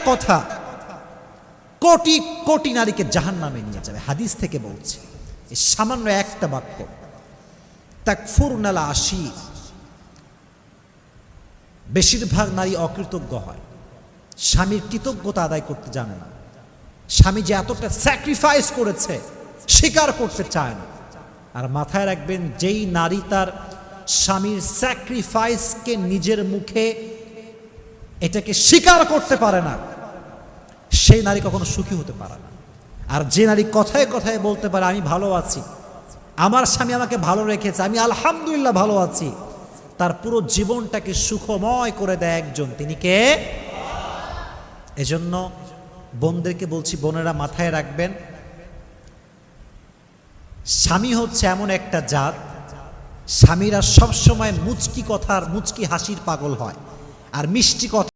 কথা কোটি কোটি নারীকে জাহান্নামে নিয়ে যাবে। হাদিস থেকে বলছে, এই সামান্য একটা বাক্য। তাকফুরনাল আশি, বেশিরভাগ নারী অকৃতজ্ঞ হয়, স্বামীর কৃতজ্ঞতা আদায় করতে জানে না। স্বামী যে এতটা স্যাক্রিফাইস করেছে স্বীকার করতে চায় না। আর মাথায় রাখবেন, যেই নারী তার স্বামীর স্যাক্রিফাইসকে নিজের মুখে এটাকে স্বীকার করতে পারে না, সেই নারী কখনো সুখী হতে পারে না। আর যে নারী কথায় কথায় বলতে পারে আমি ভালো আছি, আমার স্বামী আমাকে ভালো রেখেছে, আমি আলহামদুলিল্লাহ ভালো আছি, তার পুরো জীবনটাকে সুখময় করে দেয় একজন, তিনি কে? এজন্য বোনদেরকে বলছি, বোনেরা মাথায় রাখবেন, স্বামী হচ্ছে এমন একটা জাত, স্বামীরা সবসময় মুচকি কথার মুচকি হাসির পাগল হয়, আর মিষ্টি কথা